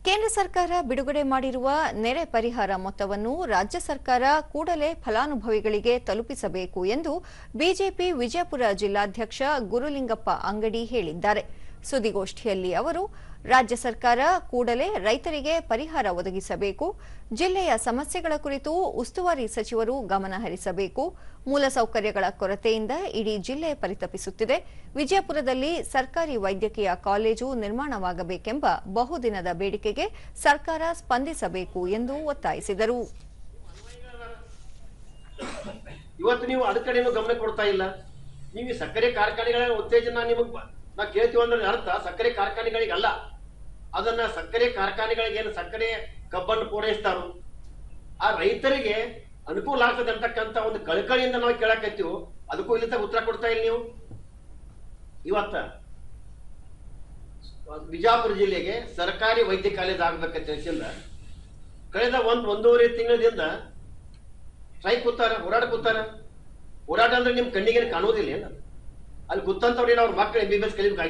ಕೇಂದ್ರ ಸರ್ಕಾರ ಬಿಡುಗಡೆ ಮಾಡಿರುವ ನೆರೆ ಪರಿಹಾರ ಮೊತ್ತವನ್ನು ರಾಜ್ಯ ಸರ್ಕಾರ ಕೂಡಲೇ ಫಲಾನುಭವಿಗಳಿಗೆ ತಲುಪಿಸಬೇಕು ಎಂದು ಬಿಜೆಪಿ ವಿಜಯಪುರ ಜಿಲ್ಲಾಧ್ಯಕ್ಷ ಗುರುಲಿಂಗಪ್ಪ ಅಂಗಡಿ ಹೇಳಿದ್ದಾರೆ. ಸುದ್ದಿಗೋಷ್ಠಿಯಲ್ಲಿ ಅವರು ರಾಜ್ಯ ಸರ್ಕಾರ ಕೂಡಲೇ ರೈತರಿಗೆ ಪರಿಹಾರ ಒದಗಿಸಬೇಕು, ಜಿಲ್ಲೆಯ ಸಮಸ್ಯೆಗಳ ಕುರಿತು ಉಸ್ತುವಾರಿ ಸಚಿವರು ಗಮನ ಹರಿಸಬೇಕು, ಮೂಲಸೌಕರ್ಯಗಳ ಕೊರತೆಯಿಂದ ಇಡೀ ಜಿಲ್ಲೆ ಪರಿತಪಿಸುತ್ತಿದೆ, ವಿಜಯಪುರದಲ್ಲಿ ಸರ್ಕಾರಿ ವೈದ್ಯಕೀಯ ಕಾಲೇಜು ನಿರ್ಮಾಣವಾಗಬೇಕೆಂಬ ಬಹುದಿನದ ಬೇಡಿಕೆಗೆ ಸರ್ಕಾರ ಸ್ಪಂದಿಸಬೇಕು ಎಂದು ಒತ್ತಾಯಿಸಿದರು. ಇವತ್ತು ನೀವು ಅದ ಕಡೆನೂ ಗಮನ ಕೊಡ್ತಾ ಇಲ್ಲ. ನೀವು ಸಕ್ಕರೆ ಕಾರ್ಖಾನೆಗಳ ಉತ್ತೇಜನ ನಾ ಕೇಳ್ತೀವಿ ಅಂದ್ರೆ ಅರ್ಥ ಸಕ್ಕರೆ ಕಾರ್ಖಾನೆಗಳಿಗಲ್ಲ, ಅದನ್ನ ಸಕ್ಕರೆ ಕಾರ್ಖಾನೆಗಳಿಗೆ ಏನು ಸಕ್ಕರೆ ಕಬ್ಬನ್ನು ಪೂರೈಸ್ತಾರೋ ಆ ರೈತರಿಗೆ ಅನುಕೂಲ ಆಗ್ತದೆ ಅಂತಕ್ಕಂಥ ಒಂದು ಕಳಕಳಿಯಿಂದ ನಾವು ಕೇಳಕತ್ತೀವಿ. ಅದಕ್ಕೂ ಇಲ್ಲಿ ಉತ್ತರ ಕೊಡ್ತಾ ಇಲ್ಲ ನೀವು. ಇವತ್ತ ಬಿಜಾಪುರ ಜಿಲ್ಲೆಗೆ ಸರ್ಕಾರಿ ವೈದ್ಯ ಕಾಲೇಜ್ ಆಗ್ಬೇಕಂತ ತಿಳಿಸಿಲ್ಲ. ಕಳೆದ ಒಂದೂವರೆ ತಿಂಗಳಿಂದ ಸ್ಟ್ರೈಕ್ ಕೂತಾರ, ಹೋರಾಟ ಅಂದ್ರೆ ನಿಮ್ ಕಣ್ಣಿಗೆ ಕಾಣುವುದಿಲ್ಲ. ಅಲ್ಲಿ ಕೂತಂತವ್ರೇನು ಅವ್ರ ಮಕ್ಕಳು MBBS ಕಲಿಬೇಕಾಗಿ